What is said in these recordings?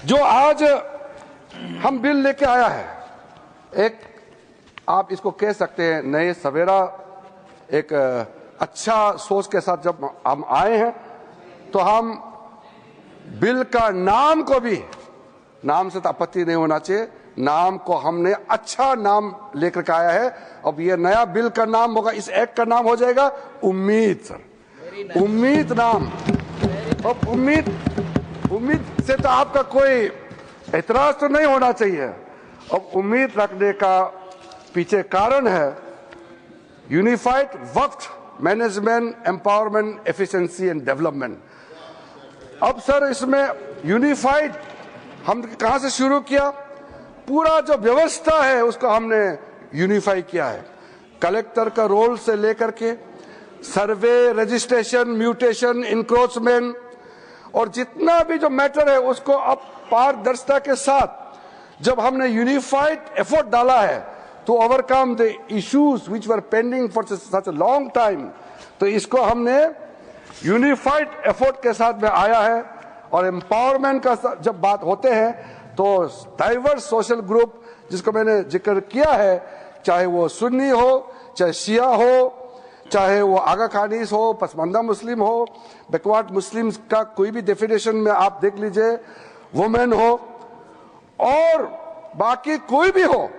जो आज हम बिल लेके आया है, एक आप इसको कह सकते हैं नए सवेरा, एक अच्छा सोच के साथ जब हम आए हैं तो हम बिल का नाम को भी, नाम से तो आपत्ति नहीं होना चाहिए, नाम को हमने अच्छा नाम लेकर के आया है। अब ये नया बिल का नाम होगा, इस एक्ट का नाम हो जाएगा उम्मीद। सर उम्मीद नाम, अब उम्मीद से तो आपका कोई एतराज तो नहीं होना चाहिए। अब उम्मीद रखने का पीछे कारण है unified Waqf management empowerment efficiency and development. अब सर इसमें यूनिफाइड हम कहां से शुरू किया, पूरा जो व्यवस्था है उसको हमने यूनिफाई किया है। कलेक्टर का रोल से लेकर के सर्वे, रजिस्ट्रेशन, म्यूटेशन, इंक्रोचमेंट और जितना भी जो मैटर है उसको अब पारदर्शिता के साथ जब हमने यूनिफाइड एफर्ट डाला है to overcome the issues which were pending for such a long time, तो इसको हमने यूनिफाइड एफर्ट के साथ में आया है। और एम्पावरमेंट का जब बात होते हैं तो डाइवर्स सोशल ग्रुप जिसको मैंने जिक्र किया है, चाहे वो सुन्नी हो, चाहे शिया हो, चाहे वो आगा खानीस हो, पसमानदा मुस्लिम हो, बैकवर्ड मुस्लिम्स का कोई भी डेफिनेशन में आप देख लीजिए, वुमेन हो और बाकी कोई भी हो,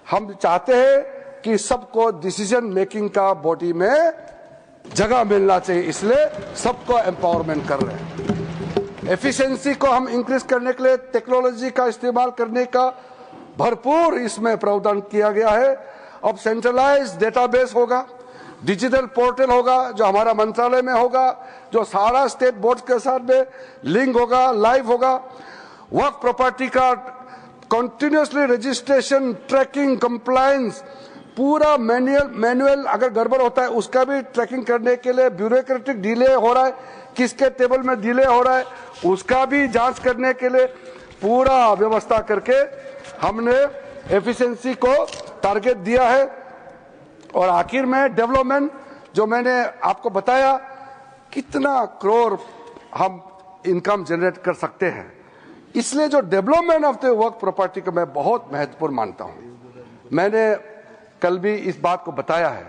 हम चाहते हैं कि सबको डिसीजन मेकिंग का बॉडी में जगह मिलना चाहिए, इसलिए सबको एम्पावरमेंट कर रहे हैं। एफिशिएंसी को हम इंक्रीज करने के लिए टेक्नोलॉजी का इस्तेमाल करने का भरपूर इसमें प्रावधान किया गया है। अब सेंट्रलाइज्ड डेटाबेस होगा, डिजिटल पोर्टल होगा जो हमारा मंत्रालय में होगा, जो सारा स्टेट बोर्ड के साथ में लिंक होगा, लाइव होगा। वक्फ प्रॉपर्टी का कंटिन्यूसली रजिस्ट्रेशन, ट्रैकिंग, कंप्लायंस, पूरा मैनुअल अगर गड़बड़ होता है उसका भी ट्रैकिंग करने के लिए, ब्यूरोक्रेटिक डिले हो रहा है, किसके टेबल में डिले हो रहा है उसका भी जांच करने के लिए पूरा व्यवस्था करके हमने एफिशिएंसी को टारगेट दिया है। और आखिर में डेवलपमेंट, जो मैंने आपको बताया कितना करोड़ हम इनकम जनरेट कर सकते हैं, इसलिए जो development of the Waqf property को मैं बहुत महत्वपूर्ण मानता हूं। मैंने कल भी इस बात को बताया है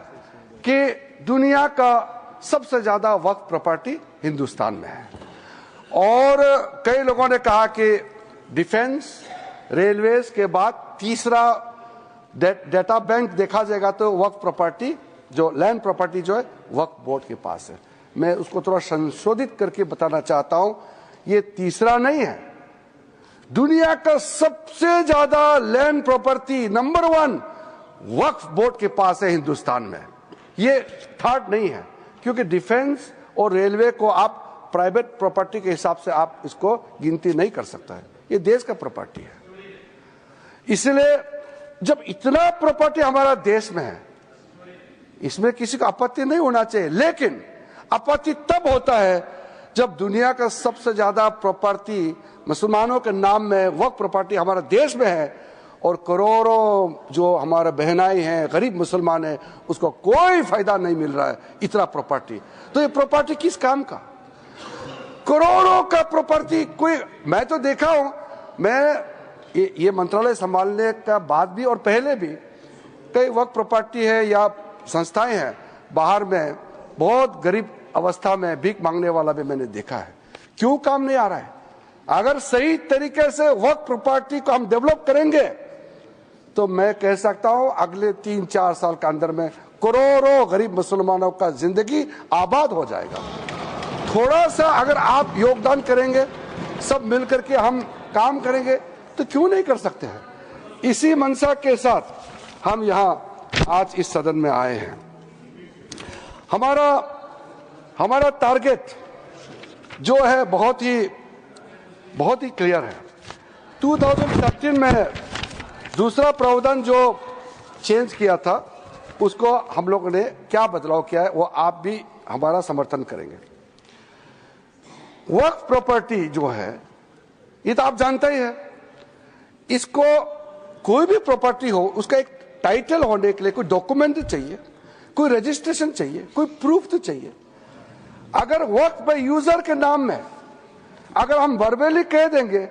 कि दुनिया का सबसे ज्यादा वक्फ प्रॉपर्टी हिंदुस्तान में है। और कई लोगों ने कहा कि डिफेंस, रेलवेज के बाद तीसरा डेटा बैंक देखा जाएगा तो वक्फ प्रॉपर्टी, जो लैंड प्रॉपर्टी जो है वक्फ बोर्ड के पास है। मैं उसको थोड़ा संशोधित करके बताना चाहता हूं, ये तीसरा नहीं है, दुनिया का सबसे ज्यादा लैंड प्रॉपर्टी नंबर 1 वक्फ बोर्ड के पास है हिंदुस्तान में, ये थर्ड नहीं है। क्योंकि डिफेंस और रेलवे को आप प्राइवेट प्रॉपर्टी के हिसाब से आप इसको गिनती नहीं कर सकता है, ये देश का प्रॉपर्टी है। इसलिए जब इतना प्रॉपर्टी हमारा देश में है, इसमें किसी को आपत्ति नहीं होना चाहिए, लेकिन आपत्ति तब होता है जब दुनिया का सबसे ज्यादा प्रॉपर्टी मुसलमानों के नाम में वक्फ प्रॉपर्टी हमारे देश में है और करोड़ों जो हमारे बहनाई हैं, गरीब मुसलमान हैं, उसको कोई फायदा नहीं मिल रहा है इतना प्रॉपर्टी। तो ये प्रॉपर्टी किस काम का, करोड़ों का प्रॉपर्टी। कोई, मैं तो देखा हूं, मैं ये मंत्रालय संभालने का बाद भी और पहले भी कई वक्त प्रॉपर्टी है या संस्थाएं हैं बाहर में, बहुत गरीब अवस्था में भीख मांगने वाला भी मैंने देखा है। क्यों काम नहीं आ रहा है? अगर सही तरीके से वक्त प्रॉपर्टी को हम डेवलप करेंगे तो मैं कह सकता हूं अगले 3-4 साल के अंदर में करोड़ों गरीब मुसलमानों का जिंदगी आबाद हो जाएगा। थोड़ा सा अगर आप योगदान करेंगे, सब मिलकर के हम काम करेंगे तो क्यों नहीं कर सकते हैं। इसी मंशा के साथ हम यहां आज इस सदन में आए हैं। हमारा टारगेट जो है बहुत ही क्लियर है। 2013 में दूसरा प्रावधान जो चेंज किया था उसको हम लोगों ने क्या बदलाव किया है वो आप भी हमारा समर्थन करेंगे। वक्फ प्रॉपर्टी जो है ये तो आप जानते ही है, इसको कोई भी प्रॉपर्टी हो उसका एक टाइटल होने के लिए कोई डॉक्यूमेंट चाहिए, कोई रजिस्ट्रेशन चाहिए, कोई प्रूफ तो चाहिए। अगर वक्फ पे यूजर के नाम में अगर हम वर्बली कह देंगे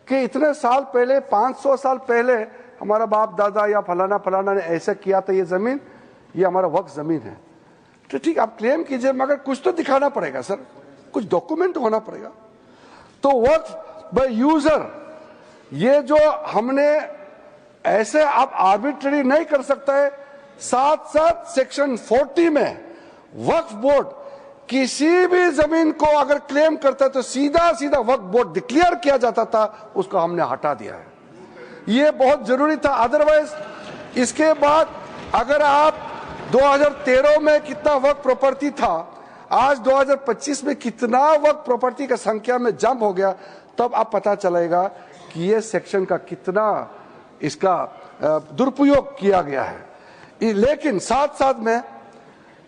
कि इतने साल पहले, 500 साल पहले हमारा बाप दादा या फलाना फलाना ने ऐसा किया था, ये जमीन, ये हमारा वक्फ जमीन है। तो ठीक, आप क्लेम कीजिए, मगर कुछ तो दिखाना पड़ेगा सर, कुछ डॉक्यूमेंट होना पड़ेगा। तो वक्फ बाय यूजर, ये जो हमने ऐसे आप आर्बिट्ररी नहीं कर सकता है। साथ साथ सेक्शन 40 में वक्फ बोर्ड किसी भी जमीन को अगर क्लेम करता है तो सीधा सीधा वक्फ बोर्ड डिक्लेयर किया जाता था, उसको हमने हटा दिया है। ये बहुत जरूरी था। अदरवाइज इसके बाद अगर आप 2013 में कितना वक्फ प्रॉपर्टी था, आज 2025 में कितना वक्फ प्रॉपर्टी का संख्या में जंप हो गया, तब आप पता चलेगा कि ये सेक्शन का कितना इसका दुरुपयोग किया गया है। लेकिन साथ साथ में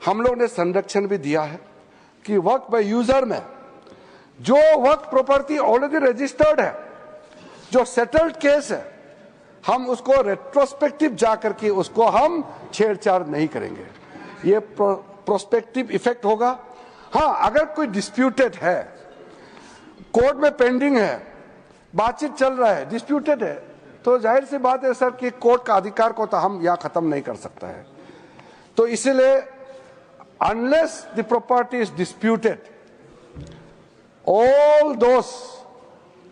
हम लोग ने संरक्षण भी दिया है कि वक्फ बाय यूजर में जो वक्फ प्रॉपर्टी ऑलरेडी रजिस्टर्ड है, जो सेटल्ड केस है, हम उसको रेट्रोस्पेक्टिव जाकर के उसको हम छेड़छाड़ नहीं करेंगे। ये प्रोस्पेक्टिव इफेक्ट होगा। हाँ, अगर कोई डिस्प्यूटेड है, कोर्ट में पेंडिंग है, बातचीत चल रहा है, डिस्प्यूटेड है, तो जाहिर सी बात है सर कि कोर्ट का अधिकार को तो हम यहां खत्म नहीं कर सकता है। तो इसलिए unless the property is disputed, all those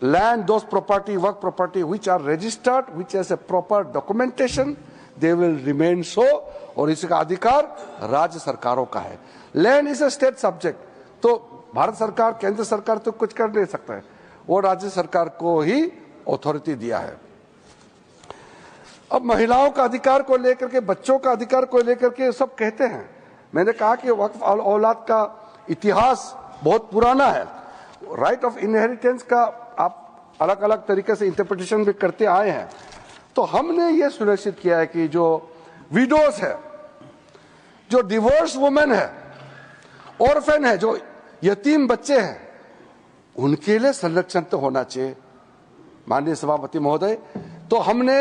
land, those property, work property which are registered, which has a proper documentation, they will remain so। और इसका अधिकार राज्य सरकारों का है। Land is a state subject, तो भारत सरकार, केंद्र सरकार तो कुछ कर नहीं सकता है, वो राज्य सरकार को ही अथॉरिटी दिया है। अब महिलाओं का अधिकार को लेकर के, बच्चों का अधिकार को लेकर के सब कहते हैं। मैंने कहा कि वक्फ औलाद का इतिहास बहुत पुराना है। राइट ऑफ इनहेरिटेंस का आप अलग अलग तरीके से इंटरप्रिटेशन भी करते आए हैं। तो हमने ये सुनिश्चित किया है कि जो विडोज है, जो डिवोर्स वुमेन है, ऑर्फन है, जो यतीम बच्चे हैं, उनके लिए संरक्षण तो होना चाहिए। माननीय सभापति महोदय, तो हमने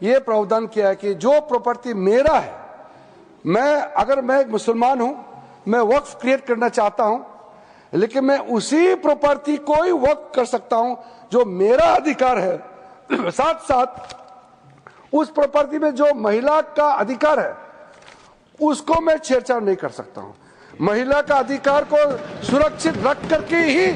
ये प्रावधान किया है कि जो प्रॉपर्टी मेरा है, अगर मैं एक मुसलमान हूं, मैं वक्फ क्रिएट करना चाहता हूं, लेकिन मैं उसी प्रॉपर्टी को ही वक्फ कर सकता हूं जो मेरा अधिकार है। साथ साथ उस प्रॉपर्टी में जो महिला का अधिकार है, उसको मैं छेड़छाड़ नहीं कर सकता हूं। महिला का अधिकार को सुरक्षित रख करके ही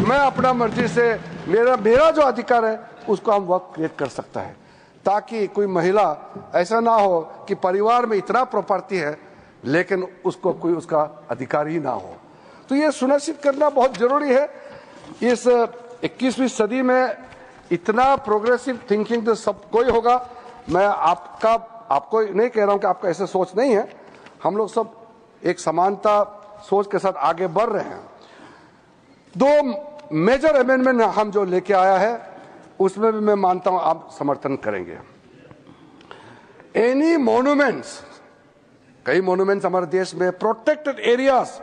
मैं अपना मर्जी से मेरा जो अधिकार है उसको हम वक्फ क्रिएट कर सकता है, ताकि कोई महिला ऐसा ना हो कि परिवार में इतना प्रॉपर्टी है लेकिन उसको कोई उसका अधिकार ही ना हो। तो ये सुनिश्चित करना बहुत जरूरी है। इस 21वीं सदी में इतना प्रोग्रेसिव थिंकिंग तो सबको ही होगा। मैं आपको नहीं कह रहा हूं कि आपका ऐसा सोच नहीं है, हम लोग सब एक समानता सोच के साथ आगे बढ़ रहे हैं। 2 मेजर अमेंडमेंट हम जो लेके आया है, उसमें भी मैं मानता हूं आप समर्थन करेंगे। एनी मॉन्यूमेंट्स, कई मॉन्यूमेंट्स हमारे देश में protected areas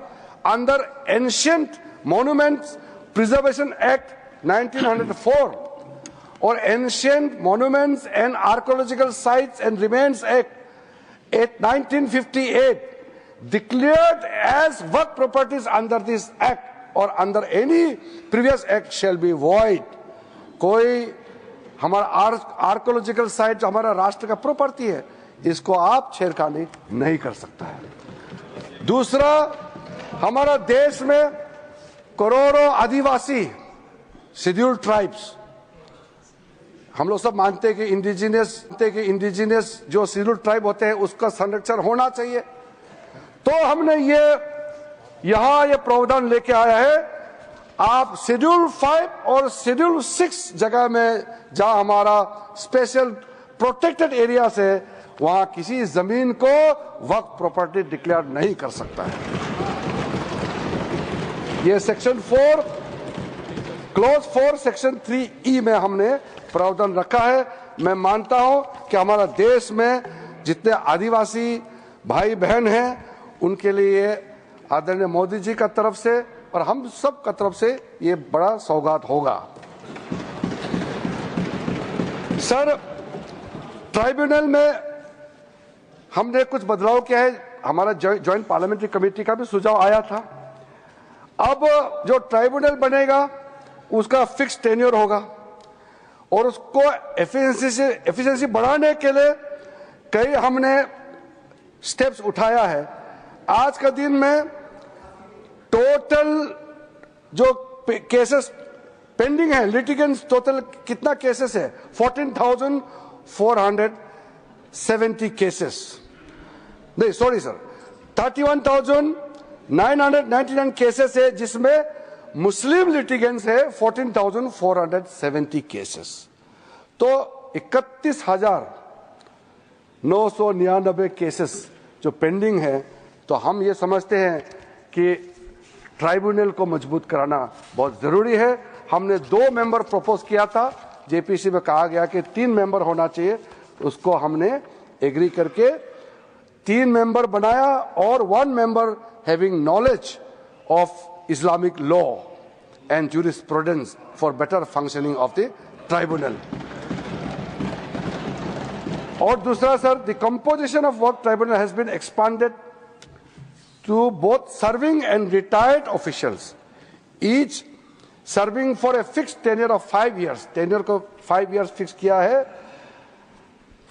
under ancient monuments preservation act 1904 और ancient monuments and archaeological sites and remains act 1958 declared as work properties under this act or under any previous act shall be void। कोई हमारा archaeological site जो हमारा राष्ट्र का property है, इसको आप छेड़खानी नहीं कर सकता है। दूसरा, हमारा देश में करोड़ों आदिवासी शेड्यूल्ड ट्राइब्स, हम लोग सब मानते हैं कि इंडिजिनियस जो शेड्यूल्ड ट्राइब होते हैं उसका संरक्षण होना चाहिए। तो हमने यहां ये प्रावधान लेके आया है, आप शेड्यूल 5 और शेड्यूल 6 जगह में जहां हमारा स्पेशल प्रोटेक्टेड एरिया है, वहां किसी जमीन को वक्फ प्रॉपर्टी डिक्लेयर नहीं कर सकता है। ये सेक्शन 4 क्लॉज 4 सेक्शन 3E में हमने प्रावधान रखा है। मैं मानता हूं कि हमारा देश में जितने आदिवासी भाई बहन हैं, उनके लिए आदरणीय मोदी जी का तरफ से और हम सब का तरफ से ये बड़ा सौगात होगा। सर, ट्राइब्यूनल में हमने कुछ बदलाव किया है। हमारा ज्वाइंट पार्लियामेंट्री कमेटी का भी सुझाव आया था। अब जो ट्राइब्यूनल बनेगा उसका फिक्स टेन्योर होगा, और उसको एफिशिएंसी बढ़ाने के लिए कई हमने स्टेप्स उठाया है। आज का दिन में टोटल जो केसेस पेंडिंग है, लिटिगेंट्स टोटल कितना केसेस है? 14,470 केसेस, नहीं सॉरी सर, 31,999 केसेस है, जिसमें मुस्लिम लिटिगेंट्स है 14,470 केसेस। तो 31,999 केसेस जो पेंडिंग है। तो हम ये समझते हैं कि ट्राइब्यूनल को मजबूत कराना बहुत जरूरी है। हमने 2 मेंबर प्रपोज किया था, जेपीसी में कहा गया कि 3 मेंबर होना चाहिए, उसको हमने एग्री करके 3 मेंबर बनाया और 1 member having knowledge of Islamic law and jurisprudence for better functioning of the tribunal. और दूसरा sir, the composition of work tribunal has been expanded to both serving and retired officials, each serving for a fixed tenure of 5 years. Tenure को 5 years fix किया है,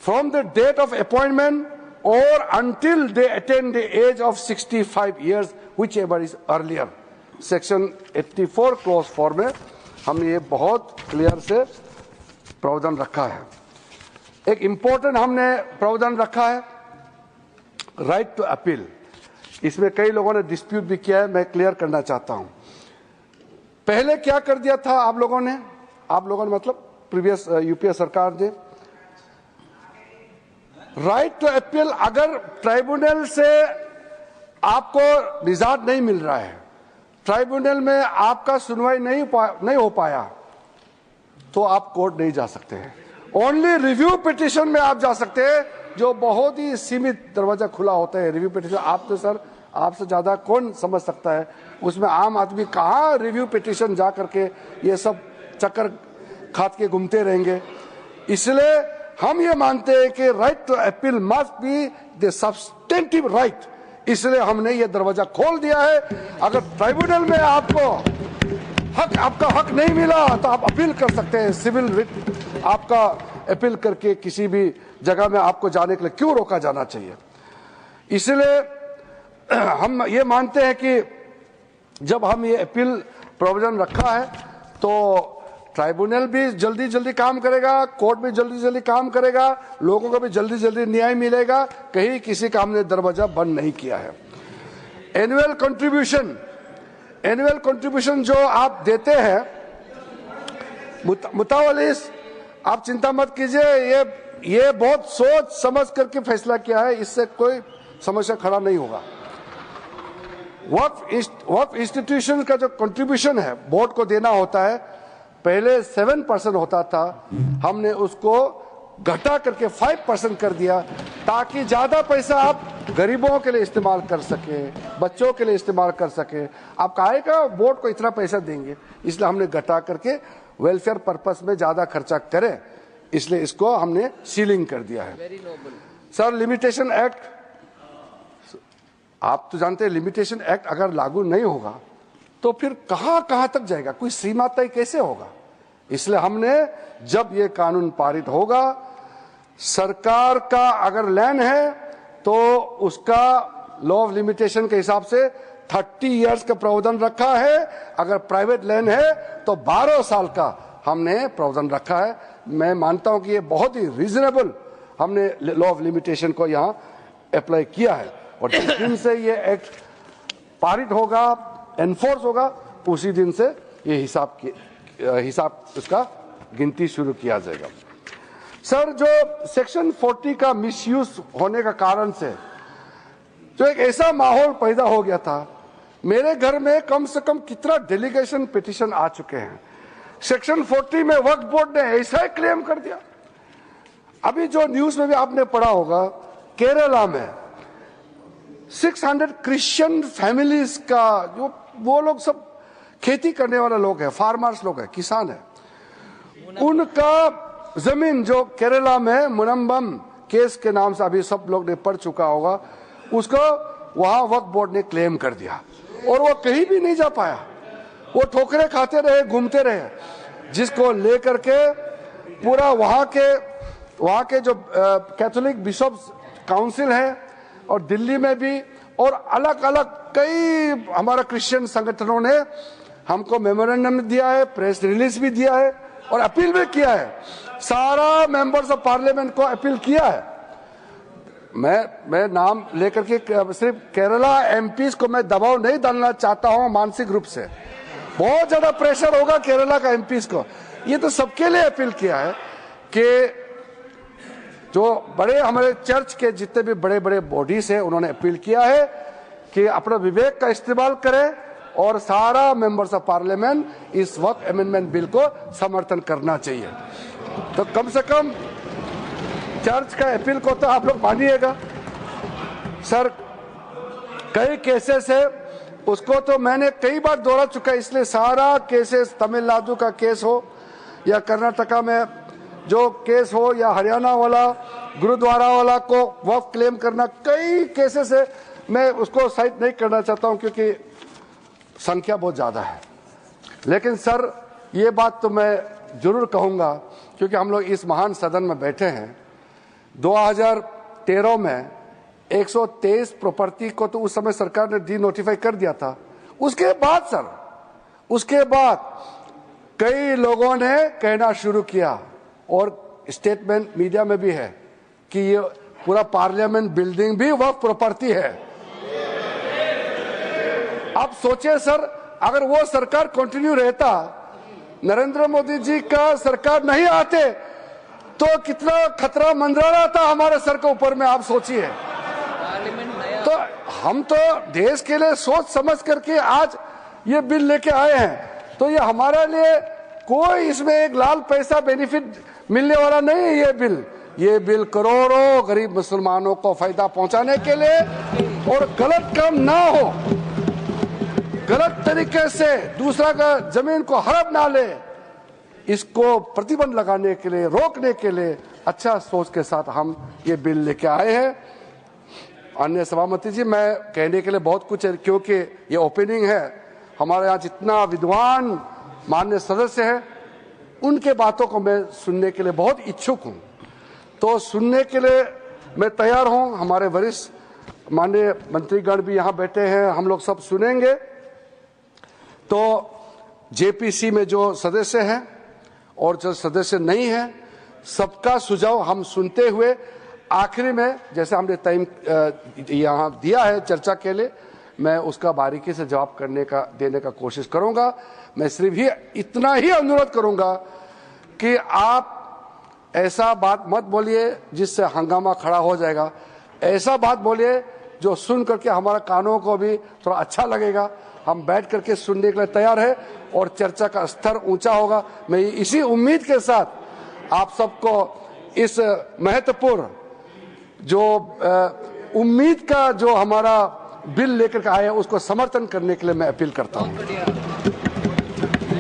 from the date of appointment or until they attain the age of 65 years, whichever is earlier. Section 84 clause 4 में हमने ये बहुत clear से प्रावधान रखा है। एक इम्पोर्टेंट हमने प्रावधान रखा है, राइट टू अपील। इसमें कई लोगों ने डिस्प्यूट भी किया है, मैं क्लियर करना चाहता हूं। पहले क्या कर दिया था आप लोगों ने मतलब प्रीवियस यूपीए सरकार ने, राइट टू अपील, अगर ट्राइब्यूनल से आपको निजात नहीं मिल रहा है, ट्राइब्यूनल में आपका सुनवाई नहीं हो पाया, तो आप कोर्ट नहीं जा सकते हैं। ओनली रिव्यू पिटीशन में आप जा सकते हैं, जो बहुत ही सीमित दरवाजा खुला होता है रिव्यू पिटीशन। आप तो सर, आपसे ज्यादा कौन समझ सकता है उसमें आम आदमी कहाँ रिव्यू पिटीशन जा करके ये सब चक्कर खात के घूमते रहेंगे। इसलिए हम ये मानते हैं कि right to appeal must be the substantive right, इसलिए हमने ये दरवाजा खोल दिया है। अगर ट्राइब्यूनल में आपको आपका हक नहीं मिला तो आप अपील कर सकते हैं, सिविल रिट आपका अपील करके किसी भी जगह में आपको जाने के लिए क्यों रोका जाना चाहिए। इसलिए हम ये मानते हैं कि जब हम ये अपील प्रोविजन रखा है तो ट्राइब्यूनल भी जल्दी जल्दी काम करेगा, कोर्ट भी जल्दी जल्दी काम करेगा, लोगों को भी जल्दी जल्दी न्याय मिलेगा, कहीं किसी का हमने दरवाजा बंद नहीं किया है। एनुअल कंट्रीब्यूशन जो आप देते हैं मुतावलिस, आप चिंता मत कीजिए, ये बहुत सोच समझ करके फैसला किया है, इससे कोई समस्या खड़ा नहीं होगा। वक्फ इंस्टीट्यूशन का जो कंट्रीब्यूशन है बोर्ड को देना होता है, पहले 7% होता था, हमने उसको घटा करके 5% कर दिया, ताकि ज्यादा पैसा आप गरीबों के लिए इस्तेमाल कर सके, बच्चों के लिए इस्तेमाल कर सके। आप काहे का बोर्ड को इतना पैसा देंगे, इसलिए हमने घटा करके वेलफेयर पर्पस में ज्यादा खर्चा करें, इसलिए इसको हमने सीलिंग कर दिया है। सर, लिमिटेशन एक्ट, आप तो जानते हैं लिमिटेशन एक्ट अगर लागू नहीं होगा तो फिर कहां तक जाएगा, कोई सीमा तय कैसे होगा। इसलिए हमने जब ये कानून पारित होगा, सरकार का अगर लैंड है तो उसका लॉ ऑफ लिमिटेशन के हिसाब से 30 इयर्स का प्रावधान रखा है, अगर प्राइवेट लैंड है तो 12 साल का हमने प्रावधान रखा है। मैं मानता हूं कि ये बहुत ही रीजनेबल हमने लॉ ऑफ लिमिटेशन को यहां अप्लाई किया है, और जिस दिन से ये एक्ट पारित होगा, एनफोर्स होगा, उसी दिन से ये हिसाब उसका गिनती शुरू किया जाएगा। सर, जो सेक्शन 40 का मिसयूज होने का कारण से जो एक ऐसा माहौल पैदा हो गया था, मेरे घर में कम से कम कितना डेलीगेशन पिटीशन आ चुके हैं। सेक्शन 40 में वक्फ बोर्ड ने ऐसा ही क्लेम कर दिया। अभी जो न्यूज में भी आपने पढ़ा होगा, केरला में 600 क्रिश्चियन फैमिलीज का, जो वो लोग सब खेती करने वाले लोग हैं, फार्मर्स लोग हैं, किसान हैं, उनका जमीन जो केरला में मुनम्बम केस के नाम से अभी सब लोग ने पढ़ चुका होगा, उसको वहां वक्फ बोर्ड ने क्लेम कर दिया और वो कहीं भी नहीं जा पाया। वो ठोकरे खाते रहे, घूमते रहे, जिसको लेकर के पूरा वहाँ के जो कैथोलिक बिशप्स काउंसिल है और दिल्ली में भी और अलग अलग कई हमारा क्रिश्चियन संगठनों ने हमको मेमोरेंडम दिया है, प्रेस रिलीज भी दिया है और अपील भी किया है। सारा मेंबर्स ऑफ पार्लियामेंट को अपील किया है। मैं नाम लेकर के सिर्फ केरला एमपीज को मैं दबाव नहीं डालना चाहता हूं मानसिक रूप से, बहुत ज्यादा प्रेशर होगा केरला का एमपीज को। ये तो सबके लिए अपील किया है कि जो बड़े हमारे चर्च के जितने भी बड़े बड़े बॉडीज है उन्होंने अपील किया है कि अपना विवेक का इस्तेमाल करें और सारा मेंबर्स ऑफ पार्लियामेंट इस वक्त अमेंडमेंट बिल को समर्थन करना चाहिए। तो कम से कम चर्च का अपील को तो आप लोग मानिएगा। सर कई केसेस है उसको तो मैंने कई बार दोहरा चुका है, इसलिए सारा केसेस तमिलनाडु का केस हो या कर्नाटका में जो केस हो या हरियाणा वाला गुरुद्वारा वाला को वक्फ क्लेम करना, कई केसेस है। मैं उसको साइट नहीं करना चाहता हूं क्योंकि संख्या बहुत ज्यादा है, लेकिन सर ये बात तो मैं जरूर कहूंगा क्योंकि हम लोग इस महान सदन में बैठे हैं। 2013 में 123 प्रॉपर्टी को तो उस समय सरकार ने डी नोटिफाई कर दिया था। उसके बाद कई लोगों ने कहना शुरू किया और स्टेटमेंट मीडिया में भी है कि ये पूरा पार्लियामेंट बिल्डिंग भी वक्फ प्रॉपर्टी है। आप सोचिए सर, अगर वो सरकार कंटिन्यू रहता, नरेंद्र मोदी जी का सरकार नहीं आते तो कितना खतरा मंडरा रहा था हमारे सर के ऊपर में, आप सोचिए। तो हम तो देश के लिए सोच समझ करके आज ये बिल लेके आए हैं, तो ये हमारे लिए कोई इसमें एक लाल पैसा बेनिफिट मिलने वाला नहीं है। ये बिल करोड़ों गरीब मुसलमानों को फायदा पहुंचाने के लिए और गलत काम ना हो, गलत तरीके से दूसरा का जमीन को हड़प ना ले, इसको प्रतिबंध लगाने के लिए, रोकने के लिए अच्छा सोच के साथ हम ये बिल लेके आए हैं। अन्य सभापति जी, मैं कहने के लिए बहुत कुछ है क्योंकि ये ओपनिंग है। हमारे यहाँ जितना विद्वान माननीय सदस्य हैं उनके बातों को मैं सुनने के लिए बहुत इच्छुक हूं, तो सुनने के लिए मैं तैयार हूं। हमारे वरिष्ठ माननीय मंत्रीगण भी यहाँ बैठे हैं, हम लोग सब सुनेंगे। तो जेपीसी में जो सदस्य हैं और जो सदस्य नहीं है, सबका सुझाव हम सुनते हुए आखिरी में जैसे हमने टाइम यहाँ दिया है चर्चा के लिए, मैं उसका बारीकी से जवाब देने का कोशिश करूंगा। मैं सिर्फ ही इतना ही अनुरोध करूंगा कि आप ऐसा बात मत बोलिए जिससे हंगामा खड़ा हो जाएगा। ऐसा बात बोलिए जो सुन करके हमारा कानों को भी थोड़ा अच्छा लगेगा। हम बैठ करके सुनने के लिए तैयार है और चर्चा का स्तर ऊंचा होगा। मैं इसी उम्मीद के साथ आप सबको इस महत्वपूर्ण जो उम्मीद का जो हमारा बिल लेकर के आए उसको समर्थन करने के लिए मैं अपील करता हूं।